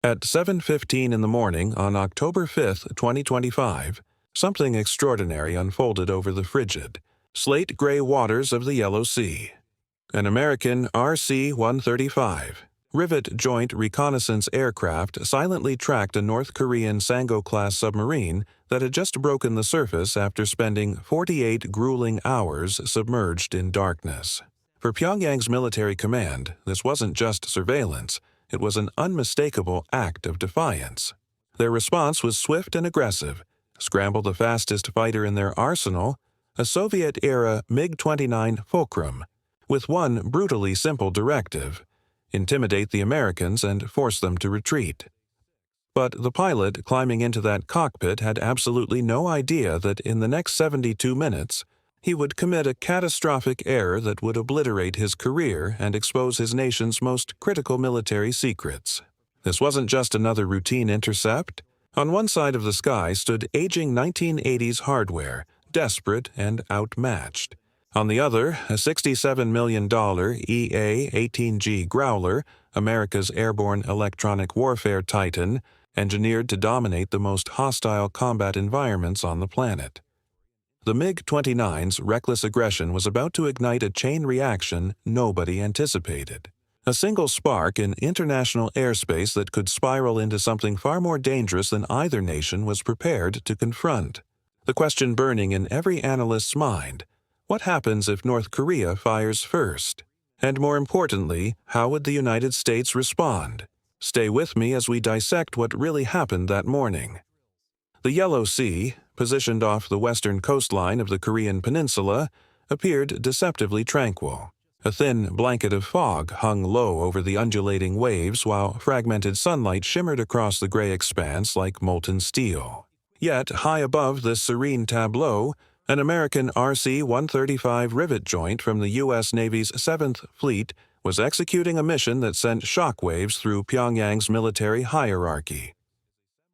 At 7:15 in the morning on October 5, 2025, something extraordinary unfolded over the frigid, slate-gray waters of the Yellow Sea. An American RC-135 rivet joint reconnaissance aircraft silently tracked a North Korean Sango-class submarine that had just broken the surface after spending 48 grueling hours submerged in darkness. For Pyongyang's military command, this wasn't just surveillance, it was an unmistakable act of defiance. Their response was swift and aggressive: scramble the fastest fighter in their arsenal, a Soviet-era MiG-29 Fulcrum, with one brutally simple directive: intimidate the Americans and force them to retreat. But the pilot climbing into that cockpit had absolutely no idea that in the next 72 minutes, he would commit a catastrophic error that would obliterate his career and expose his nation's most critical military secrets. This wasn't just another routine intercept. On one side of the sky stood aging 1980s hardware, desperate and outmatched. On the other, a $67 million EA-18G Growler, America's airborne electronic warfare titan, engineered to dominate the most hostile combat environments on the planet. The MiG-29's reckless aggression was about to ignite a chain reaction nobody anticipated. A single spark in international airspace that could spiral into something far more dangerous than either nation was prepared to confront. The question burning in every analyst's mind: what happens if North Korea fires first? And more importantly, how would the United States respond? Stay with me as we dissect what really happened that morning. The Yellow Sea, positioned off the western coastline of the Korean peninsula, appeared deceptively tranquil. A thin blanket of fog hung low over the undulating waves while fragmented sunlight shimmered across the gray expanse like molten steel. Yet, high above this serene tableau, an American RC-135 rivet joint from the U.S. Navy's 7th Fleet was executing a mission that sent shockwaves through Pyongyang's military hierarchy.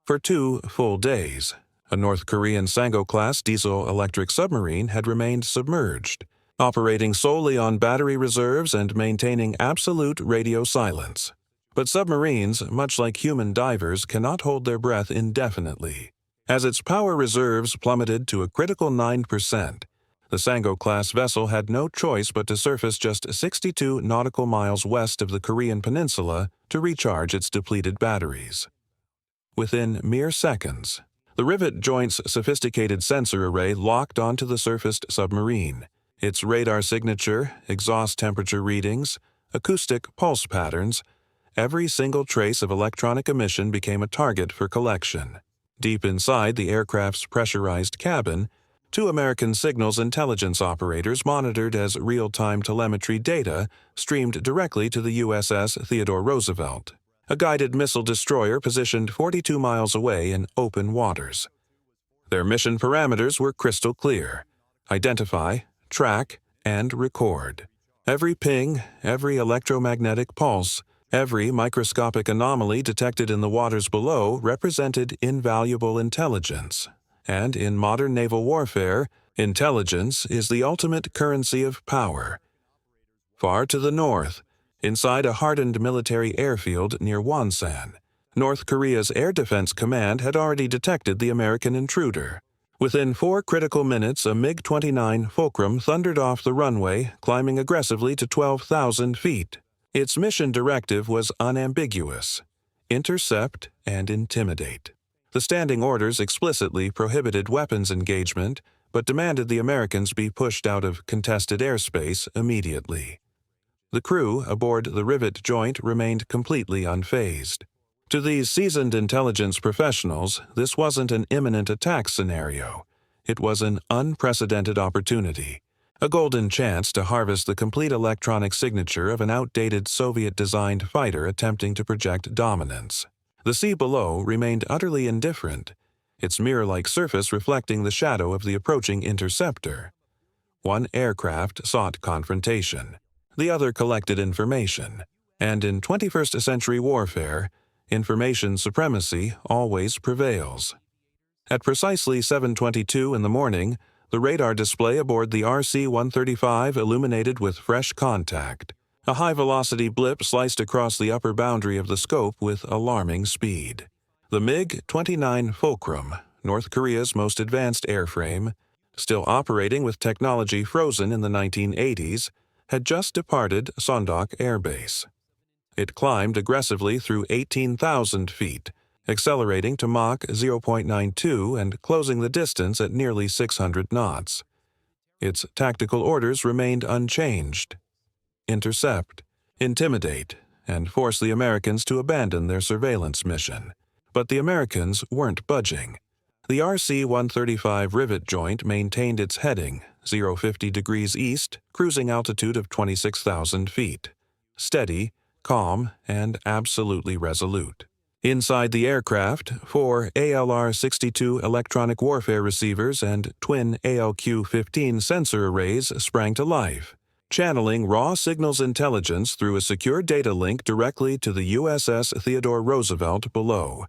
For 2 full days, a North Korean Sango-class diesel-electric submarine had remained submerged, operating solely on battery reserves and maintaining absolute radio silence. But submarines, much like human divers, cannot hold their breath indefinitely. As its power reserves plummeted to a critical 9%, the Sango-class vessel had no choice but to surface just 62 nautical miles west of the Korean peninsula to recharge its depleted batteries. Within mere seconds, the rivet joint's sophisticated sensor array locked onto the surfaced submarine. Its radar signature, exhaust temperature readings, acoustic pulse patterns, every single trace of electronic emission became a target for collection. Deep inside the aircraft's pressurized cabin, 2 American signals intelligence operators monitored as real-time telemetry data streamed directly to the USS Theodore Roosevelt, a guided missile destroyer positioned 42 miles away in open waters. Their mission parameters were crystal clear: identify, track, and record. Every ping, every electromagnetic pulse, every microscopic anomaly detected in the waters below represented invaluable intelligence. And in modern naval warfare, intelligence is the ultimate currency of power. Far to the north, inside a hardened military airfield near Wonsan, North Korea's Air Defense Command had already detected the American intruder. Within 4 critical minutes, a MiG-29 Fulcrum thundered off the runway, climbing aggressively to 12,000 feet. Its mission directive was unambiguous: intercept and intimidate. The standing orders explicitly prohibited weapons engagement, but demanded the Americans be pushed out of contested airspace immediately. The crew aboard the rivet joint remained completely unfazed. To these seasoned intelligence professionals, this wasn't an imminent attack scenario. It was an unprecedented opportunity, a golden chance to harvest the complete electronic signature of an outdated Soviet-designed fighter attempting to project dominance. The sea below remained utterly indifferent, its mirror-like surface reflecting the shadow of the approaching interceptor. One aircraft sought confrontation. The other collected information. And in 21st century warfare, information supremacy always prevails. At precisely 7:22 in the morning, the radar display aboard the RC-135 illuminated with fresh contact. A high-velocity blip sliced across the upper boundary of the scope with alarming speed. The MiG-29 Fulcrum, North Korea's most advanced airframe, still operating with technology frozen in the 1980s, had just departed Sondok Air Base. It climbed aggressively through 18,000 feet, accelerating to Mach 0.92 and closing the distance at nearly 600 knots. Its tactical orders remained unchanged: intercept, intimidate, and force the Americans to abandon their surveillance mission. But the Americans weren't budging. The RC-135 rivet joint maintained its heading, 050 degrees east, cruising altitude of 26,000 feet. Steady, calm, and absolutely resolute. Inside the aircraft, 4 ALR-62 electronic warfare receivers and twin ALQ-15 sensor arrays sprang to life, channeling raw signals intelligence through a secure data link directly to the USS Theodore Roosevelt below.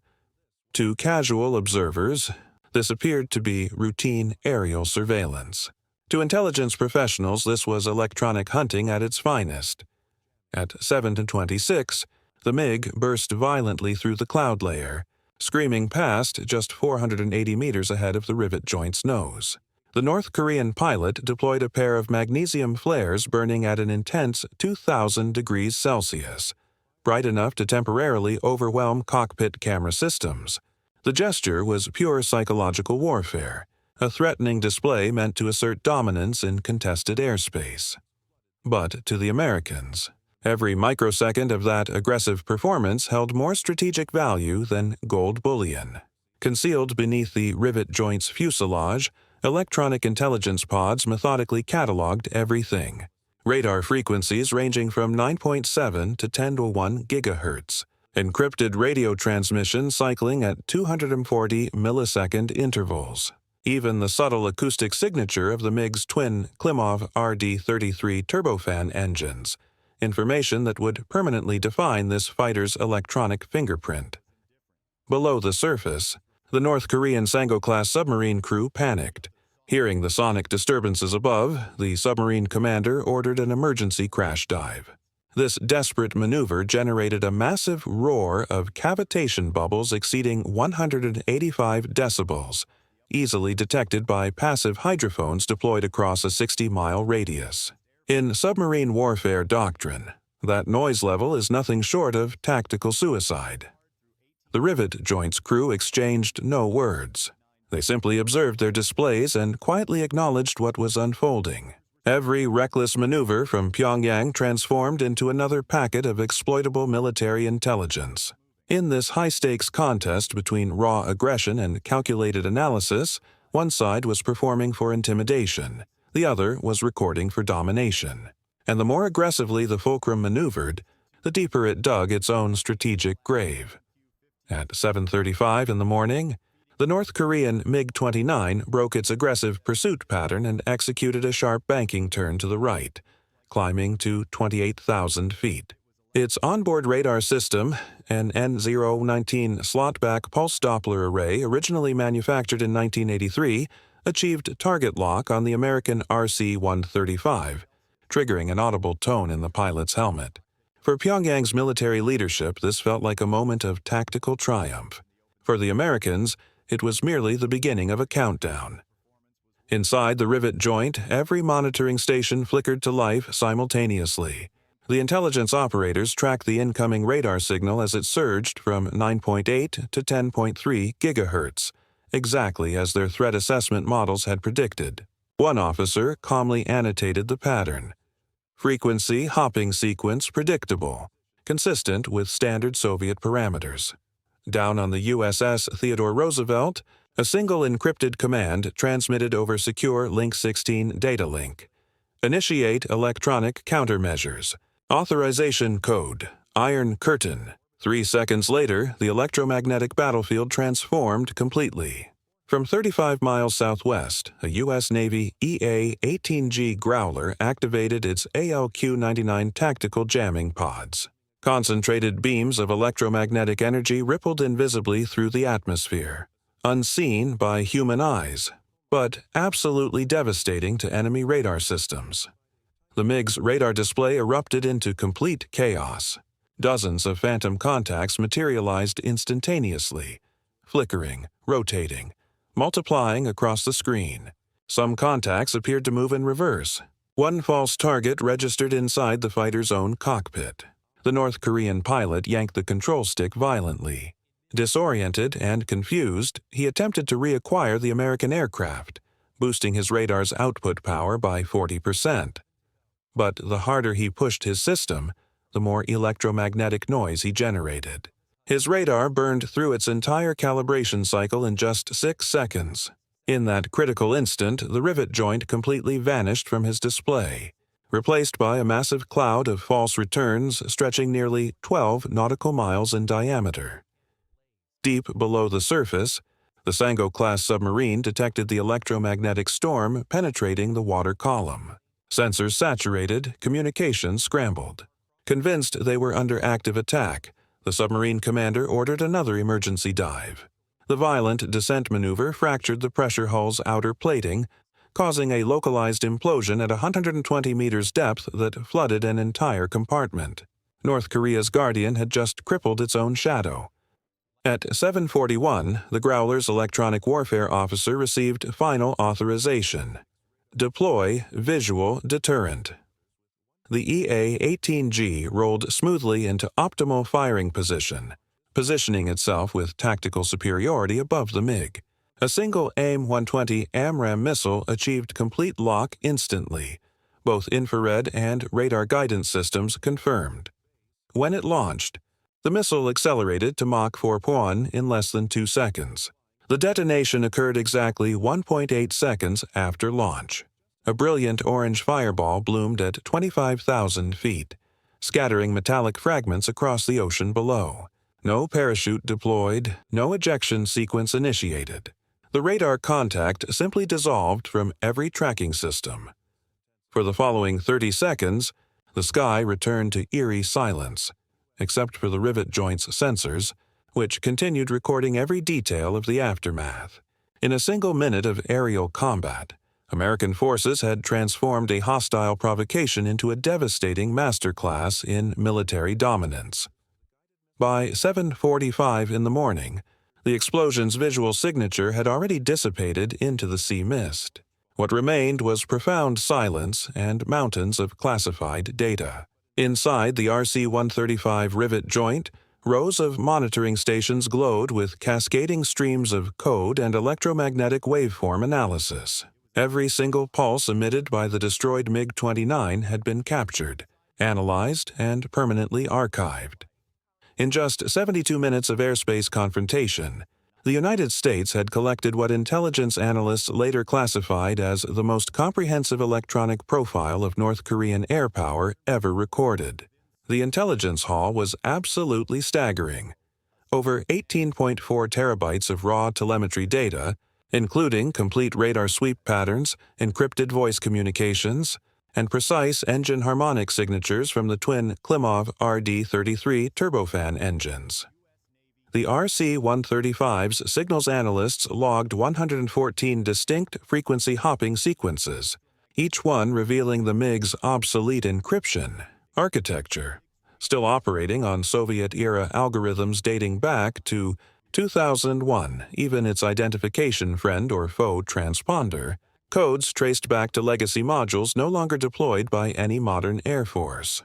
To casual observers, this appeared to be routine aerial surveillance. To intelligence professionals, this was electronic hunting at its finest. At 7:26, the MiG burst violently through the cloud layer, screaming past just 480 meters ahead of the rivet joint's nose. The North Korean pilot deployed a pair of magnesium flares burning at an intense 2,000 degrees Celsius, bright enough to temporarily overwhelm cockpit camera systems. The gesture was pure psychological warfare, a threatening display meant to assert dominance in contested airspace. But to the Americans, every microsecond of that aggressive performance held more strategic value than gold bullion. Concealed beneath the rivet joint's fuselage, electronic intelligence pods methodically cataloged everything. Radar frequencies ranging from 9.7 to 10^1 gigahertz. Encrypted radio transmission cycling at 240 millisecond intervals. Even the subtle acoustic signature of the MiG's twin Klimov RD-33 turbofan engines, information that would permanently define this fighter's electronic fingerprint. Below the surface, the North Korean Sango-class submarine crew panicked. Hearing the sonic disturbances above, the submarine commander ordered an emergency crash dive. This desperate maneuver generated a massive roar of cavitation bubbles exceeding 185 decibels, easily detected by passive hydrophones deployed across a 60-mile radius. In submarine warfare doctrine, that noise level is nothing short of tactical suicide. The rivet joint's crew exchanged no words. They simply observed their displays and quietly acknowledged what was unfolding. Every reckless maneuver from Pyongyang transformed into another packet of exploitable military intelligence. In this high-stakes contest between raw aggression and calculated analysis, one side was performing for intimidation, the other was recording for domination. And the more aggressively the Fulcrum maneuvered, the deeper it dug its own strategic grave. At 7:35 in the morning, the North Korean MiG-29 broke its aggressive pursuit pattern and executed a sharp banking turn to the right, climbing to 28,000 feet. Its onboard radar system, an N019 slot-back pulse Doppler array originally manufactured in 1983, achieved target lock on the American RC-135, triggering an audible tone in the pilot's helmet. For Pyongyang's military leadership, this felt like a moment of tactical triumph. For the Americans, it was merely the beginning of a countdown. Inside the rivet joint, every monitoring station flickered to life simultaneously. The intelligence operators tracked the incoming radar signal as it surged from 9.8 to 10.3 gigahertz, exactly as their threat assessment models had predicted. One officer calmly annotated the pattern. Frequency hopping sequence predictable, consistent with standard Soviet parameters. Down on the USS Theodore Roosevelt, a single encrypted command transmitted over secure Link 16 data link. Initiate electronic countermeasures. Authorization code, Iron Curtain. 3 seconds later, the electromagnetic battlefield transformed completely. From 35 miles southwest, a U.S. Navy EA-18G Growler activated its ALQ-99 tactical jamming pods. Concentrated beams of electromagnetic energy rippled invisibly through the atmosphere, unseen by human eyes, but absolutely devastating to enemy radar systems. The MiG's radar display erupted into complete chaos. Dozens of phantom contacts materialized instantaneously, flickering, rotating, multiplying across the screen. Some contacts appeared to move in reverse. One false target registered inside the fighter's own cockpit. The North Korean pilot yanked the control stick violently. Disoriented and confused, he attempted to reacquire the American aircraft, boosting his radar's output power by 40%. But the harder he pushed his system, the more electromagnetic noise he generated. His radar burned through its entire calibration cycle in just 6 seconds. In that critical instant, the rivet joint completely vanished from his display, replaced by a massive cloud of false returns stretching nearly 12 nautical miles in diameter. Deep below the surface, the Sango-class submarine detected the electromagnetic storm penetrating the water column. Sensors saturated, communications scrambled. Convinced they were under active attack, the submarine commander ordered another emergency dive. The violent descent maneuver fractured the pressure hull's outer plating, causing a localized implosion at 120 meters depth that flooded an entire compartment. North Korea's Guardian had just crippled its own shadow. At 7:41, the Growler's electronic warfare officer received final authorization. Deploy Visual Deterrent. The EA-18G rolled smoothly into optimal firing position, positioning itself with tactical superiority above the MiG. A single AIM-120 AMRAAM missile achieved complete lock instantly, both infrared and radar guidance systems confirmed. When it launched, the missile accelerated to Mach 4.1 in less than 2 seconds. The detonation occurred exactly 1.8 seconds after launch. A brilliant orange fireball bloomed at 25,000 feet, scattering metallic fragments across the ocean below. No parachute deployed, no ejection sequence initiated. The radar contact simply dissolved from every tracking system. For the following 30 seconds, the sky returned to eerie silence, except for the rivet joint's sensors, which continued recording every detail of the aftermath. In a single minute of aerial combat, American forces had transformed a hostile provocation into a devastating masterclass in military dominance. By 7:45 in the morning, the explosion's visual signature had already dissipated into the sea mist. What remained was profound silence and mountains of classified data. Inside the RC-135 rivet joint, rows of monitoring stations glowed with cascading streams of code and electromagnetic waveform analysis. Every single pulse emitted by the destroyed MiG-29 had been captured, analyzed, and permanently archived. In just 72 minutes of airspace confrontation, the United States had collected what intelligence analysts later classified as the most comprehensive electronic profile of North Korean air power ever recorded. The intelligence haul was absolutely staggering. Over 18.4 terabytes of raw telemetry data, including complete radar sweep patterns, encrypted voice communications, and precise engine harmonic signatures from the twin Klimov RD-33 turbofan engines. The RC-135's signals analysts logged 114 distinct frequency hopping sequences, each one revealing the MiG's obsolete encryption architecture, still operating on Soviet-era algorithms dating back to 2001, even its identification friend or foe transponder, codes traced back to legacy modules no longer deployed by any modern air force.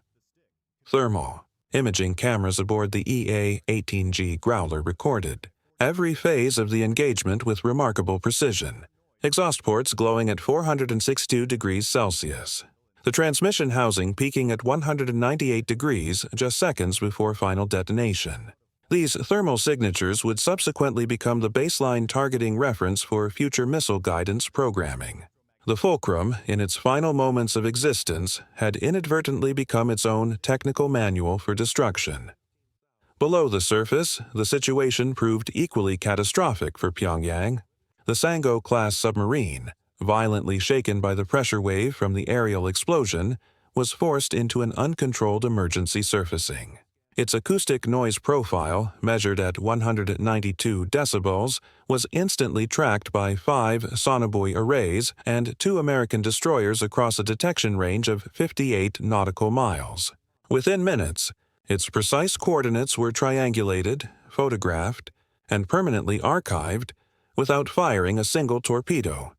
Thermal. Imaging cameras aboard the EA-18G Growler recorded every phase of the engagement with remarkable precision, exhaust ports glowing at 462 degrees Celsius. The transmission housing peaking at 198 degrees just seconds before final detonation. These thermal signatures would subsequently become the baseline targeting reference for future missile guidance programming. The fulcrum, in its final moments of existence, had inadvertently become its own technical manual for destruction. Below the surface, the situation proved equally catastrophic for Pyongyang. The Sango-class submarine, violently shaken by the pressure wave from the aerial explosion, was forced into an uncontrolled emergency surfacing. Its acoustic noise profile, measured at 192 decibels, was instantly tracked by 5 sonobuoy arrays and 2 American destroyers across a detection range of 58 nautical miles. Within minutes, its precise coordinates were triangulated, photographed, and permanently archived without firing a single torpedo.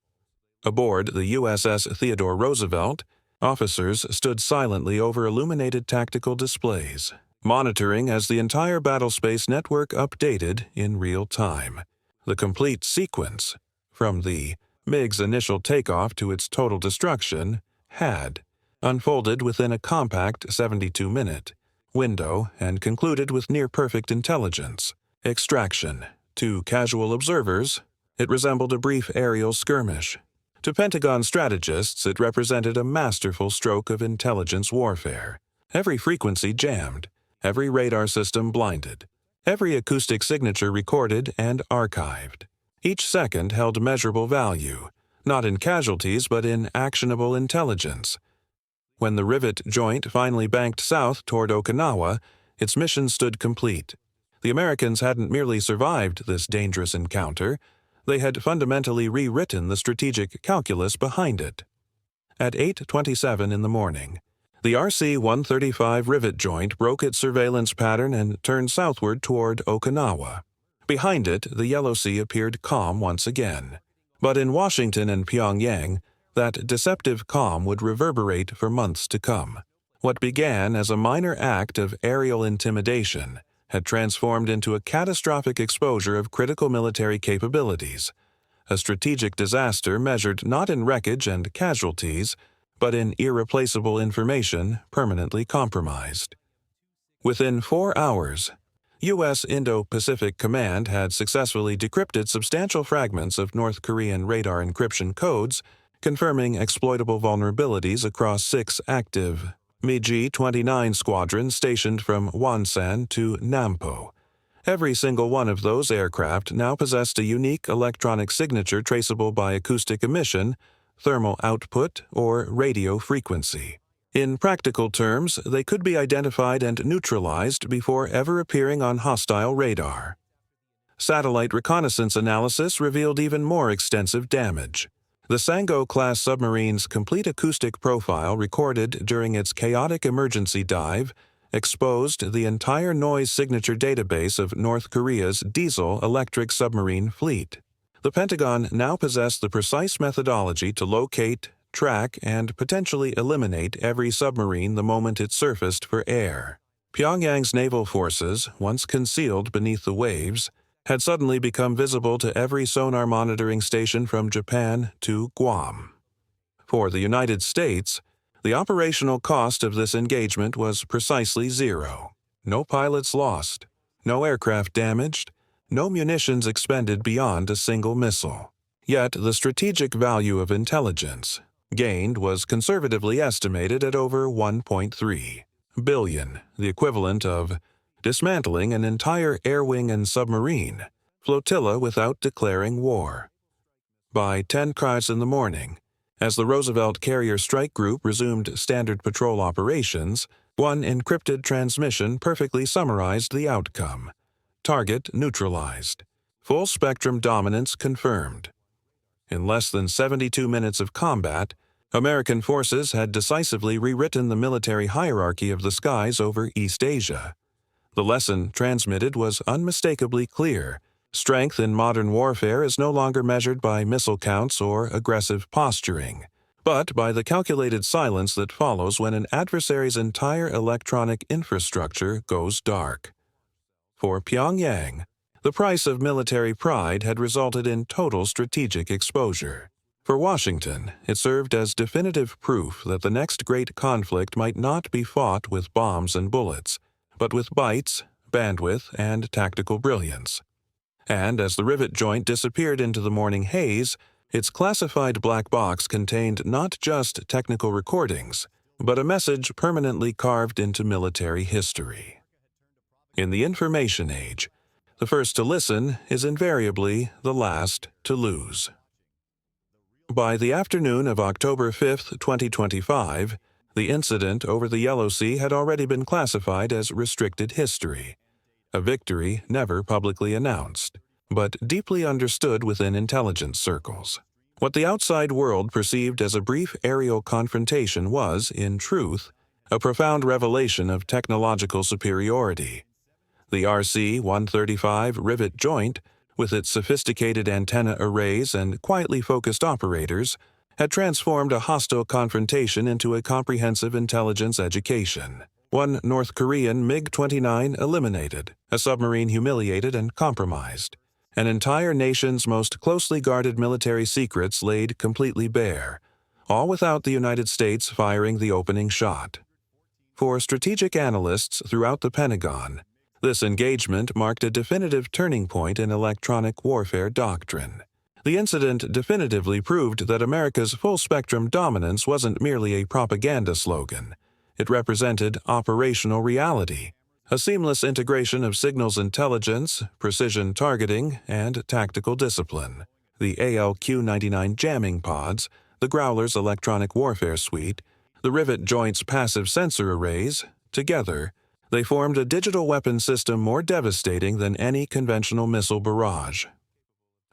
Aboard the USS Theodore Roosevelt, officers stood silently over illuminated tactical displays, monitoring as the entire battlespace network updated in real time. The complete sequence, from the MiG's initial takeoff to its total destruction, had unfolded within a compact 72-minute window and concluded with near-perfect intelligence. Extraction. To casual observers, it resembled a brief aerial skirmish. To Pentagon strategists, it represented a masterful stroke of intelligence warfare. Every frequency jammed, every radar system blinded, every acoustic signature recorded and archived. Each second held measurable value, not in casualties but in actionable intelligence. When the rivet joint finally banked south toward Okinawa, its mission stood complete. The Americans hadn't merely survived this dangerous encounter, they had fundamentally rewritten the strategic calculus behind it. At 8:27 in the morning, the RC-135 rivet joint broke its surveillance pattern and turned southward toward Okinawa. Behind it, the Yellow Sea appeared calm once again. But in Washington and Pyongyang, that deceptive calm would reverberate for months to come. What began as a minor act of aerial intimidation had transformed into a catastrophic exposure of critical military capabilities, a strategic disaster measured not in wreckage and casualties, but in irreplaceable information permanently compromised. Within 4 hours, U.S. Indo-Pacific Command had successfully decrypted substantial fragments of North Korean radar encryption codes, confirming exploitable vulnerabilities across 6 active MiG-29 squadrons stationed from Wonsan to Nampo. Every single one of those aircraft now possessed a unique electronic signature traceable by acoustic emission, thermal output, or radio frequency. In practical terms, they could be identified and neutralized before ever appearing on hostile radar. Satellite reconnaissance analysis revealed even more extensive damage. The Sango-class submarine's complete acoustic profile recorded during its chaotic emergency dive exposed the entire noise signature database of North Korea's diesel-electric submarine fleet. The Pentagon now possessed the precise methodology to locate, track, and potentially eliminate every submarine the moment it surfaced for air. Pyongyang's naval forces, once concealed beneath the waves, had suddenly become visible to every sonar monitoring station from Japan to Guam. For the United States, the operational cost of this engagement was precisely zero. No pilots lost, no aircraft damaged, no munitions expended beyond a single missile. Yet the strategic value of intelligence gained was conservatively estimated at over $1.3 billion, the equivalent of dismantling an entire air wing and submarine flotilla without declaring war. By 10 cars in the morning, as the Roosevelt Carrier Strike Group resumed standard patrol operations, one encrypted transmission perfectly summarized the outcome. Target neutralized. Full spectrum dominance confirmed. In less than 72 minutes of combat, American forces had decisively rewritten the military hierarchy of the skies over East Asia. The lesson transmitted was unmistakably clear. Strength in modern warfare is no longer measured by missile counts or aggressive posturing, but by the calculated silence that follows when an adversary's entire electronic infrastructure goes dark. For Pyongyang, the price of military pride had resulted in total strategic exposure. For Washington, it served as definitive proof that the next great conflict might not be fought with bombs and bullets, but with bytes, bandwidth, and tactical brilliance. And as the rivet joint disappeared into the morning haze, its classified black box contained not just technical recordings, but a message permanently carved into military history. In the information age, the first to listen is invariably the last to lose. By the afternoon of October 5, 2025, The incident over the Yellow Sea had already been classified as restricted history, a victory never publicly announced, but deeply understood within intelligence circles. What the outside world perceived as a brief aerial confrontation was, in truth, a profound revelation of technological superiority. The RC-135 rivet joint, with its sophisticated antenna arrays and quietly focused operators, had transformed a hostile confrontation into a comprehensive intelligence education. One North Korean MiG-29 eliminated, a submarine humiliated and compromised. An entire nation's most closely guarded military secrets laid completely bare, all without the United States firing the opening shot. For strategic analysts throughout the Pentagon, this engagement marked a definitive turning point in electronic warfare doctrine. The incident definitively proved that America's full-spectrum dominance wasn't merely a propaganda slogan. It represented operational reality, a seamless integration of signals intelligence, precision targeting, and tactical discipline. The ALQ-99 jamming pods, the Growler's electronic warfare suite, the rivet joint's passive sensor arrays, together, they formed a digital weapon system more devastating than any conventional missile barrage.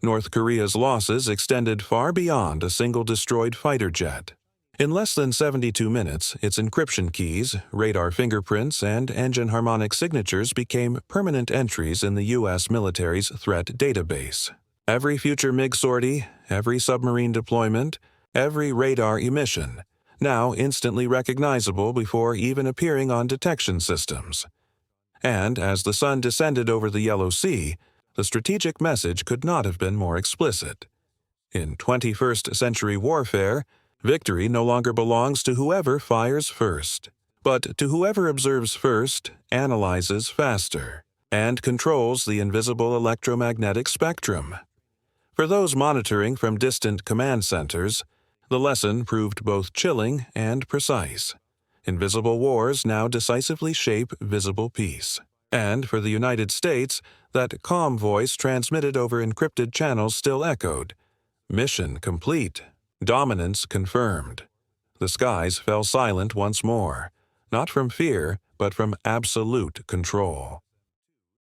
North Korea's losses extended far beyond a single destroyed fighter jet. In less than 72 minutes, its encryption keys, radar fingerprints, and engine harmonic signatures became permanent entries in the U.S. military's threat database. Every future MiG sortie, every submarine deployment, every radar emission, now instantly recognizable before even appearing on detection systems. And as the sun descended over the Yellow Sea, the strategic message could not have been more explicit. In 21st century warfare, victory no longer belongs to whoever fires first, but to whoever observes first, analyzes faster, and controls the invisible electromagnetic spectrum. For those monitoring from distant command centers, the lesson proved both chilling and precise. Invisible wars now decisively shape visible peace. And for the United States, that calm voice transmitted over encrypted channels still echoed. Mission complete. Dominance confirmed. The skies fell silent once more, not from fear, but from absolute control.